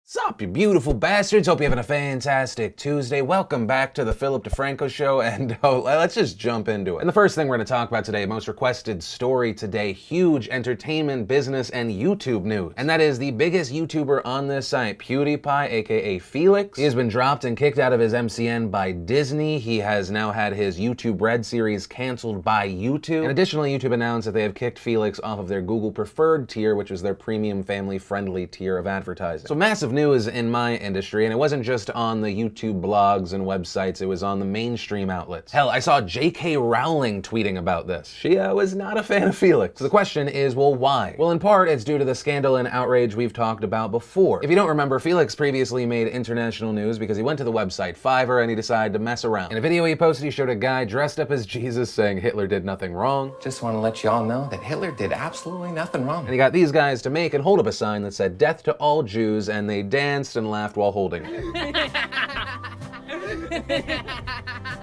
Sup, you beautiful bastards? Hope you're having a fantastic Tuesday. Welcome back to the Philip DeFranco Show, and let's just jump into it. And the first thing we're going to talk about today, most requested story today, huge entertainment, business, and YouTube news. And that is the biggest YouTuber on this site, PewDiePie, aka Felix. He has been dropped and kicked out of his MCN by Disney. He has now had his YouTube Red series canceled by YouTube. And additionally, YouTube announced that they have kicked Felix off of their Google Preferred tier, which is their premium family-friendly tier of advertising. So massive news in my industry, and it wasn't just on the YouTube blogs and websites, it was on the mainstream outlets. Hell, I saw J.K. Rowling tweeting about this. She was not a fan of Felix. So the question is, well, why? Well, in part, it's due to the scandal and outrage we've talked about before. If you don't remember, Felix previously made international news because he went to the website Fiverr and he decided to mess around. In a video he posted, he showed a guy dressed up as Jesus saying Hitler did nothing wrong. Just want to let y'all know that Hitler did absolutely nothing wrong. And he got these guys to make and hold up a sign that said "Death to all Jews," and they danced and laughed while holding it.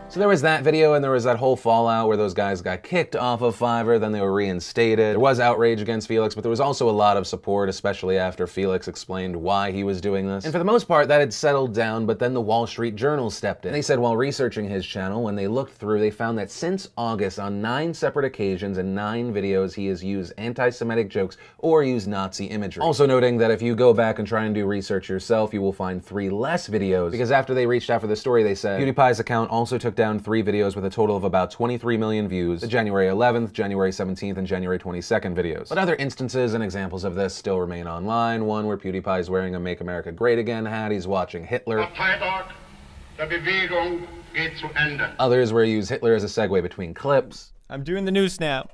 So there was that video, and there was that whole fallout where those guys got kicked off of Fiverr, then they were reinstated. There was outrage against Felix, but there was also a lot of support, especially after Felix explained why he was doing this. And for the most part, that had settled down, but then the Wall Street Journal stepped in. They said while researching his channel, when they looked through, they found that since August, on 9 separate occasions and 9 videos, he has used anti-Semitic jokes or used Nazi imagery. Also noting that if you go back and try and do research yourself, you will find 3 less videos, because after they reached out for the story, they said PewDiePie's account also took down 3 videos with a total of about 23 million views, the January 11th, January 17th, and January 22nd videos. But other instances and examples of this still remain online. One where PewDiePie is wearing a Make America Great Again hat, he's watching Hitler. Parteitag der Bewegung geht zu Ende. Others where he used Hitler as a segue between clips. I'm doing the news now.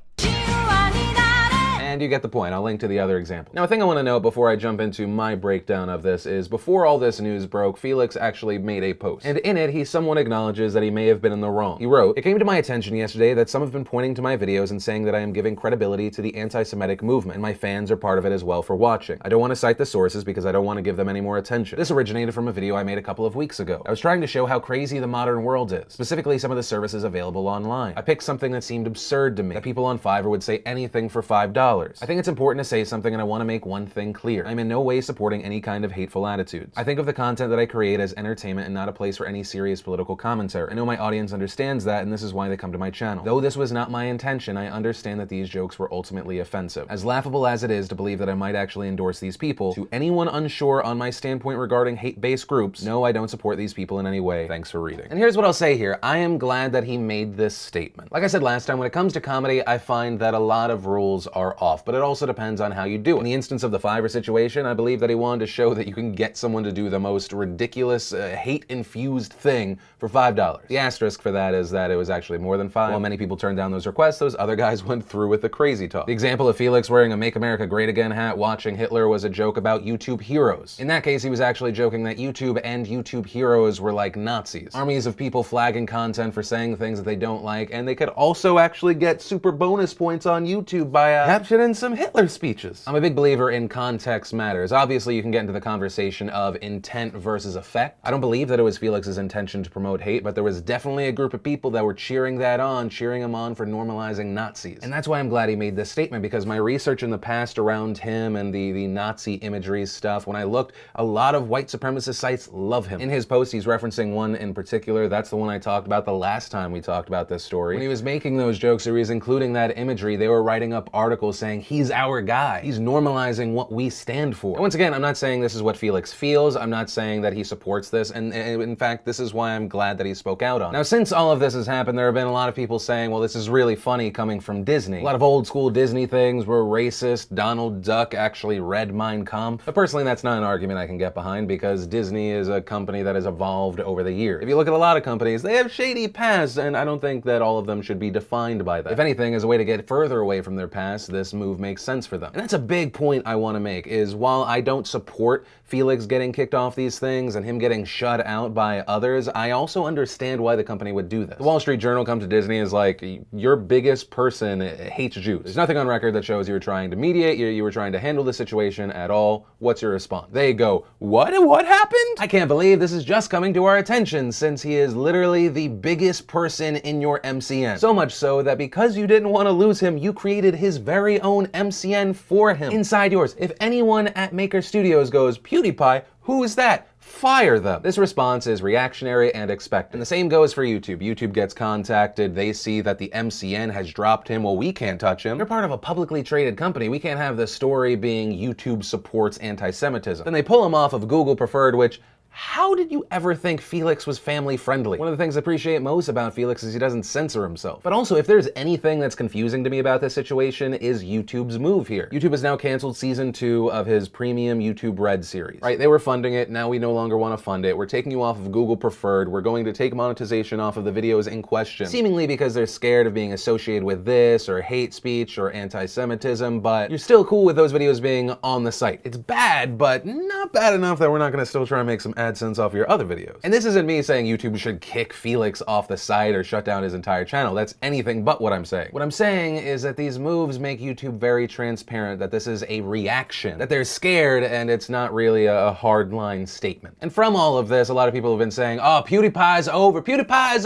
And you get the point. I'll link to the other example. Now, a thing I want to note before I jump into my breakdown of this is, before all this news broke, Felix actually made a post. And in it, he somewhat acknowledges that he may have been in the wrong. He wrote, "It came to my attention yesterday that some have been pointing to my videos and saying that I am giving credibility to the anti-Semitic movement, and my fans are part of it as well for watching. I don't want to cite the sources because I don't want to give them any more attention. This originated from a video I made a couple of weeks ago. I was trying to show how crazy the modern world is, specifically some of the services available online. I picked something that seemed absurd to me, that people on Fiverr would say anything for $5. I think it's important to say something, and I want to make one thing clear. I'm in no way supporting any kind of hateful attitudes. I think of the content that I create as entertainment and not a place for any serious political commentary. I know my audience understands that, and this is why they come to my channel. Though this was not my intention, I understand that these jokes were ultimately offensive. As laughable as it is to believe that I might actually endorse these people, to anyone unsure on my standpoint regarding hate-based groups, no, I don't support these people in any way. Thanks for reading." And here's what I'll say here. I am glad that he made this statement. Like I said last time, when it comes to comedy, I find that a lot of rules are off, but it also depends on how you do it. In the instance of the Fiverr situation, I believe that he wanted to show that you can get someone to do the most ridiculous, hate-infused thing for $5. The asterisk for that is that it was actually more than 5. While many people turned down those requests, those other guys went through with the crazy talk. The example of Felix wearing a Make America Great Again hat watching Hitler was a joke about YouTube heroes. In that case, he was actually joking that YouTube and YouTube heroes were like Nazis. Armies of people flagging content for saying things that they don't like, and they could also actually get super bonus points on YouTube by captioning some Hitler speeches. I'm a big believer in context matters. Obviously, you can get into the conversation of intent versus effect. I don't believe that it was Felix's intention to promote hate, but there was definitely a group of people that were cheering him on for normalizing Nazis. And that's why I'm glad he made this statement, because my research in the past around him and the Nazi imagery stuff, when I looked, a lot of white supremacist sites love him. In his post, he's referencing one in particular. That's the one I talked about the last time we talked about this story. When he was making those jokes, or he was including that imagery, they were writing up articles saying, he's our guy. He's normalizing what we stand for. And once again, I'm not saying this is what Felix feels. I'm not saying that he supports this. And in fact, this is why I'm glad that he spoke out on it. Now, since all of this has happened, there have been a lot of people saying, well, this is really funny coming from Disney. A lot of old school Disney things were racist. Donald Duck actually read Mein Kampf. But personally, that's not an argument I can get behind, because Disney is a company that has evolved over the years. If you look at a lot of companies, they have shady pasts, and I don't think that all of them should be defined by that. If anything, as a way to get further away from their past, this move makes sense for them. And that's a big point I want to make, is while I don't support Felix getting kicked off these things and him getting shut out by others, I also understand why the company would do this. The Wall Street Journal comes to Disney is like, your biggest person hates Jews. There's nothing on record that shows you were trying to mediate, you were trying to handle the situation at all. What's your response? They go, what happened? I can't believe this is just coming to our attention, since he is literally the biggest person in your MCN. So much so that because you didn't want to lose him, you created his very own own MCN for him inside yours. If anyone at Maker Studios goes, PewDiePie, who is that? Fire them. This response is reactionary and expected. And the same goes for YouTube. YouTube gets contacted, they see that the MCN has dropped him, well, we can't touch him. They're part of a publicly traded company. We can't have the story being YouTube supports anti-Semitism. Then they pull him off of Google Preferred, which, how did you ever think Felix was family friendly? One of the things I appreciate most about Felix is he doesn't censor himself. But also, if there's anything that's confusing to me about this situation, is YouTube's move here. YouTube has now canceled season 2 of his premium YouTube Red series. Right, they were funding it, now we no longer want to fund it. We're taking you off of Google Preferred. We're going to take monetization off of the videos in question. Seemingly because they're scared of being associated with this, or hate speech, or anti-Semitism, but you're still cool with those videos being on the site. It's bad, but not bad enough that we're not going to still try and make some AdSense off your other videos. And this isn't me saying YouTube should kick Felix off the site or shut down his entire channel. That's anything but what I'm saying. What I'm saying is that these moves make YouTube very transparent that this is a reaction, that they're scared and it's not really a hardline statement. And from all of this, a lot of people have been saying, oh, PewDiePie's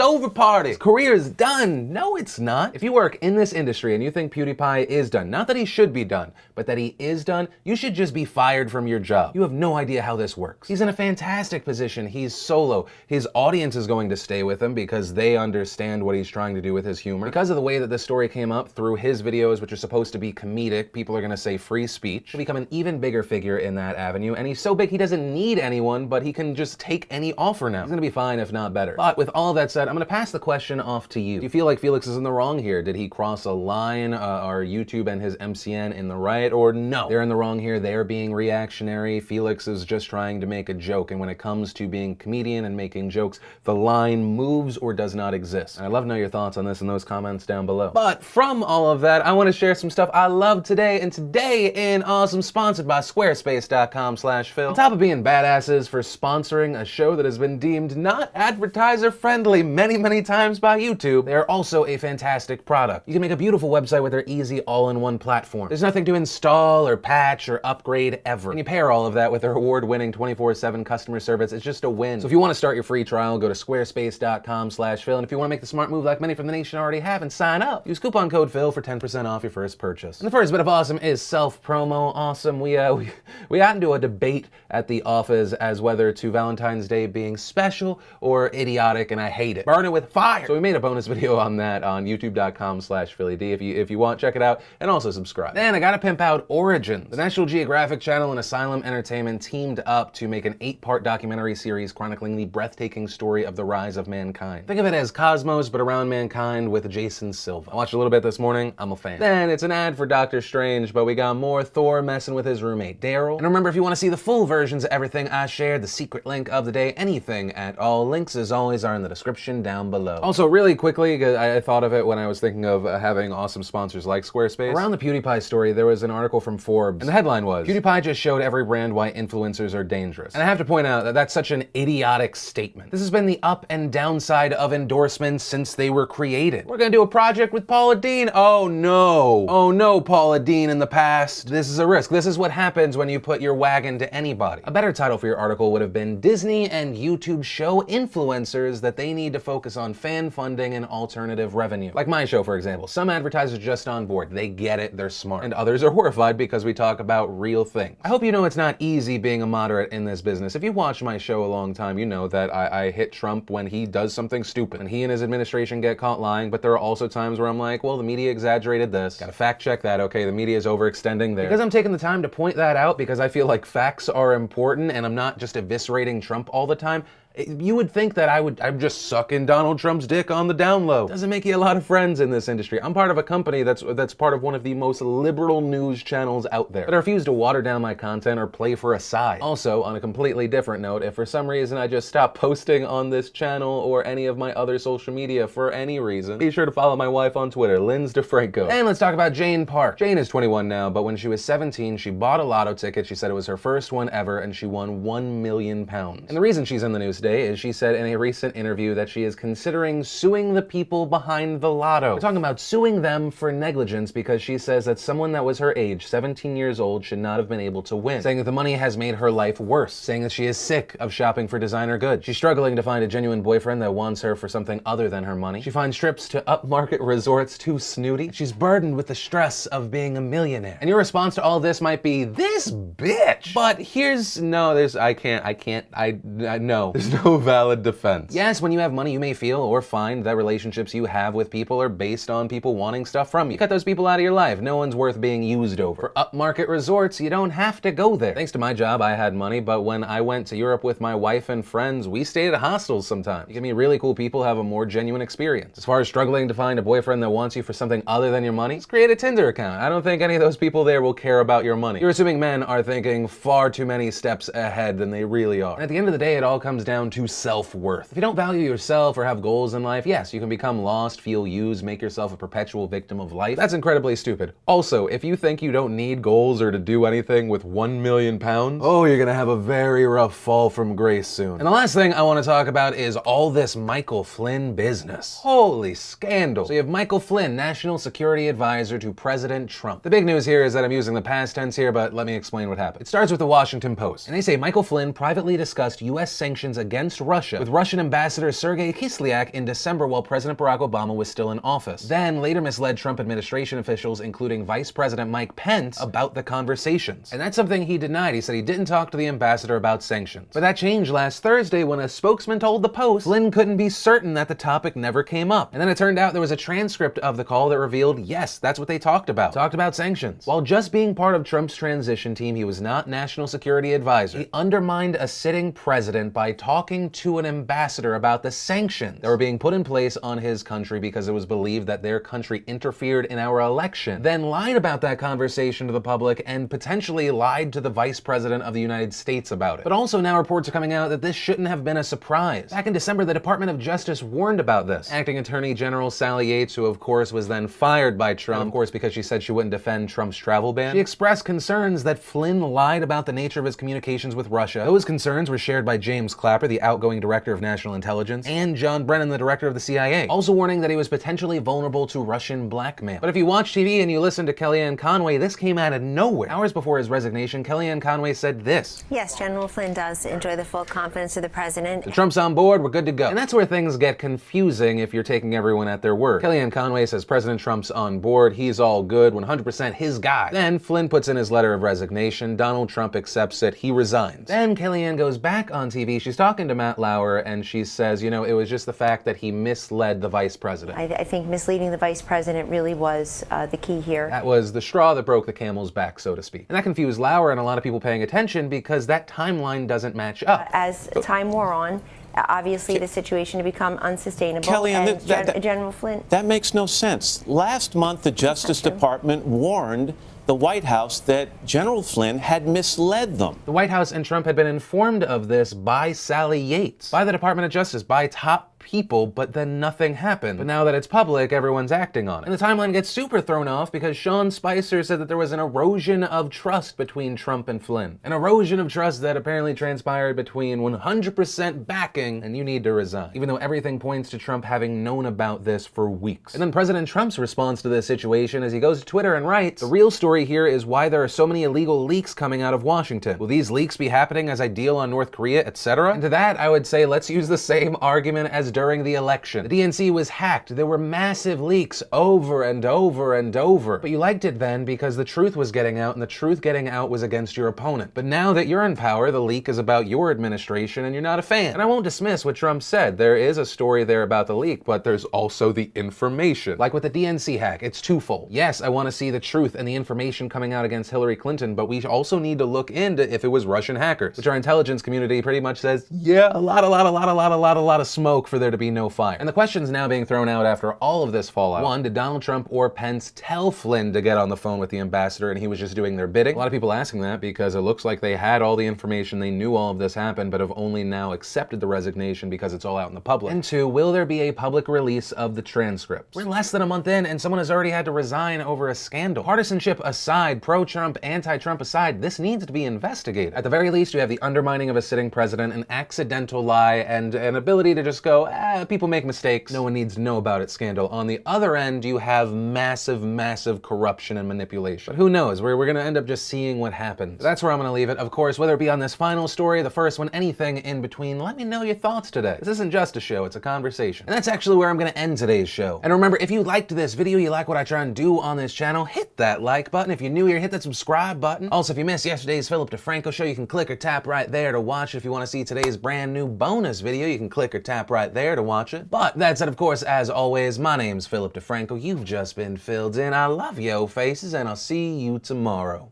over party. His career's done. No, it's not. If you work in this industry and you think PewDiePie is done, not that he should be done, but that he is done, you should just be fired from your job. You have no idea how this works. He's in a fantastic position. He's solo. His audience is going to stay with him because they understand what he's trying to do with his humor. Because of the way that this story came up through his videos, which are supposed to be comedic, people are going to say free speech. He'll become an even bigger figure in that avenue, and he's so big he doesn't need anyone, but he can just take any offer now. He's going to be fine, if not better. But with all of that said, I'm going to pass the question off to you. Do you feel like Felix is in the wrong here? Did he cross a line? Are YouTube and his MCN in the right? Or no, they're in the wrong here. They're being reactionary. Felix is just trying to make a joke, and when it comes to being comedian and making jokes, the line moves or does not exist. And I'd love to know your thoughts on this in those comments down below. But from all of that, I want to share some stuff I love today, and today in Awesome, sponsored by squarespace.com/Phil. On top of being badasses for sponsoring a show that has been deemed not advertiser friendly many times by YouTube, they're also a fantastic product. You can make a beautiful website with their easy all-in-one platform. There's nothing to install or patch or upgrade ever. And you pair all of that with their award-winning 24/7 customer service, it's just a win. So if you want to start your free trial, go to squarespace.com/Phil. And if you want to make the smart move like many from the nation already have and sign up, use coupon code Phil for 10% off your first purchase. And the first bit of awesome is self-promo. Awesome. We got into a debate at the office as whether to Valentine's Day being special or idiotic, and I hate it. Burn it with fire. So we made a bonus video on that on youtube.com/PhillyD. If you want, check it out, and also subscribe. Then I gotta pimp out Origins. The National Geographic Channel and Asylum Entertainment teamed up to make an 8-part documentary series chronicling the breathtaking story of the rise of mankind. Think of it as Cosmos, but around mankind with Jason Silva. I watched a little bit this morning, I'm a fan. Then it's an ad for Doctor Strange, but we got more Thor messing with his roommate Daryl. And remember, if you want to see the full versions of everything I shared, the secret link of the day, anything at all, links as always are in the description down below. Also, really quickly, because I thought of it when I was thinking of having awesome sponsors like Squarespace. Around the PewDiePie story, there was an article from Forbes, and the headline was, PewDiePie just showed every brand why influencers are dangerous. And I have to point out that that's such an idiotic statement. This has been the up and downside of endorsements since they were created. We're gonna do a project with Paula Deen. Oh no, Paula Deen in the past. This is a risk. This is what happens when you put your wagon to anybody. A better title for your article would have been Disney and YouTube show influencers that they need to focus on fan funding and alternative revenue. Like my show, for example. Some advertisers just on board. They get it, they're smart. And others are horrified because we talk about real things. I hope you know it's not easy being a moderate in this business. If you watch my show a long time, you know that I hit Trump when he does something stupid. And he and his administration get caught lying, but there are also times where I'm like, well, the media exaggerated this. Gotta fact check that, okay? The media is overextending there. Because I'm taking the time to point that out because I feel like facts are important and I'm not just eviscerating Trump all the time. You would think that I'm just sucking Donald Trump's dick on the down low. Doesn't make you a lot of friends in this industry. I'm part of a company that's part of one of the most liberal news channels out there. But I refuse to water down my content or play for a side. Also, on a completely different note, if for some reason I just stop posting on this channel or any of my other social media for any reason, be sure to follow my wife on Twitter, Linz DeFranco. And let's talk about Jane Park. Jane is 21 now, but when she was 17, she bought a lotto ticket. She said it was her first one ever, and she won £1 million. And the reason she's in the news Thursday is she said in a recent interview that she is considering suing the people behind the lotto. We're talking about suing them for negligence because she says that someone that was her age, 17 years old, should not have been able to win, saying that the money has made her life worse, saying that she is sick of shopping for designer goods. She's struggling to find a genuine boyfriend that wants her for something other than her money. She finds trips to upmarket resorts too snooty. She's burdened with the stress of being a millionaire. And your response to all this might be, this bitch! But here's, no, there's no, there's no valid defense. Yes, when you have money, you may feel or find that relationships you have with people are based on people wanting stuff from you. Cut those people out of your life. No one's worth being used over. For upmarket resorts, you don't have to go there. Thanks to my job, I had money, but when I went to Europe with my wife and friends, we stayed at hostels sometimes. You can meet really cool people, have a more genuine experience. As far as struggling to find a boyfriend that wants you for something other than your money, just create a Tinder account. I don't think any of those people there will care about your money. You're assuming men are thinking far too many steps ahead than they really are. And at the end of the day, it all comes down to self-worth. If you don't value yourself or have goals in life, yes, you can become lost, feel used, make yourself a perpetual victim of life. That's incredibly stupid. Also, if you think you don't need goals or to do anything with 1 million pounds, oh, you're gonna have a very rough fall from grace soon. And the last thing I want to talk about is all this Michael Flynn business. Holy scandal. So you have Michael Flynn, National Security Advisor to President Trump. The big news here is that I'm using the past tense here, but let me explain what happened. It starts with the Washington Post, and they say Michael Flynn privately discussed U.S. sanctions against Russia with Russian Ambassador Sergei Kislyak in December while President Barack Obama was still in office. Then later misled Trump administration officials, including Vice President Mike Pence, about the conversations. And that's something he denied. He said he didn't talk to the ambassador about sanctions. But that changed last Thursday when a spokesman told the Post Flynn couldn't be certain that the topic never came up. And then it turned out there was a transcript of the call that revealed, yes, that's what they talked about. Talked about sanctions. While just being part of Trump's transition team, he was not National Security Advisor. He undermined a sitting president by talking to an ambassador about the sanctions that were being put in place on his country because it was believed that their country interfered in our election. Then lied about that conversation to the public and potentially lied to the Vice President of the United States about it. But also now reports are coming out that this shouldn't have been a surprise. Back in December, the Department of Justice warned about this. Acting Attorney General Sally Yates, who of course was then fired by Trump, of course because she said she wouldn't defend Trump's travel ban, she expressed concerns that Flynn lied about the nature of his communications with Russia. Those concerns were shared by James Clapper, the outgoing Director of National Intelligence, and John Brennan, the Director of the CIA, also warning that he was potentially vulnerable to Russian blackmail. But if you watch TV and you listen to Kellyanne Conway, this came out of nowhere. Hours before his resignation, Kellyanne Conway said this. Yes, General Flynn does enjoy the full confidence of the president. If Trump's on board, we're good to go. And that's where things get confusing if you're taking everyone at their word. Kellyanne Conway says President Trump's on board, he's all good, 100% his guy. Then Flynn puts in his letter of resignation, Donald Trump accepts it, he resigns. Then Kellyanne goes back on TV, she's talking to Matt Lauer, and she says, you know, it was just the fact that he misled the vice president. I think misleading the vice president really was the key here. That was the straw that broke the camel's back, so to speak. And that confused Lauer and a lot of people paying attention because that timeline doesn't match up. As time wore on, obviously the situation had become unsustainable. Kellyanne, General Flynn. That makes no sense. Last month, the Justice Department warned the White House that General Flynn had misled them. The White House and Trump had been informed of this by Sally Yates, by the Department of Justice, by top people, but then nothing happened. But now that it's public, everyone's acting on it. And the timeline gets super thrown off because Sean Spicer said that there was an erosion of trust between Trump and Flynn. An erosion of trust that apparently transpired between 100% backing and you need to resign, even though everything points to Trump having known about this for weeks. And then President Trump's response to this situation is he goes to Twitter and writes, the real story here is why there are so many illegal leaks coming out of Washington. Will these leaks be happening as I deal on North Korea, etc.? And to that, I would say let's use the same argument as during the election. The DNC was hacked. There were massive leaks over and over and over. But you liked it then because the truth was getting out, and the truth getting out was against your opponent. But now that you're in power, the leak is about your administration and you're not a fan. And I won't dismiss what Trump said. There is a story there about the leak, but there's also the information. Like with the DNC hack, it's twofold. Yes, I want to see the truth and the information coming out against Hillary Clinton, but we also need to look into if it was Russian hackers, which our intelligence community pretty much says, yeah, a lot of smoke for this there to be no fire. And the question's now being thrown out after all of this fallout. One, did Donald Trump or Pence tell Flynn to get on the phone with the ambassador and he was just doing their bidding? A lot of people asking that because it looks like they had all the information, they knew all of this happened, but have only now accepted the resignation because it's all out in the public. And two, will there be a public release of the transcripts? We're less than a month in and someone has already had to resign over a scandal. Partisanship aside, pro-Trump, anti-Trump aside, this needs to be investigated. At the very least, you have the undermining of a sitting president, an accidental lie, and an ability to just go, people make mistakes, no one needs to know about it scandal. On the other end, you have massive, massive corruption and manipulation. But who knows? We're gonna end up just seeing what happens. That's where I'm gonna leave it. Of course, whether it be on this final story, the first one, anything in between, let me know your thoughts today. This isn't just a show, it's a conversation. And that's actually where I'm gonna end today's show. And remember, if you liked this video, you like what I try and do on this channel, hit that like button. If you're new here, hit that subscribe button. Also, if you missed yesterday's Philip DeFranco show, you can click or tap right there to watch it. If you want to see today's brand new bonus video, you can click or tap right there to watch it. But that said, of course, as always, my name's Philip DeFranco. You've just been filled in. I love yo faces, and I'll see you tomorrow.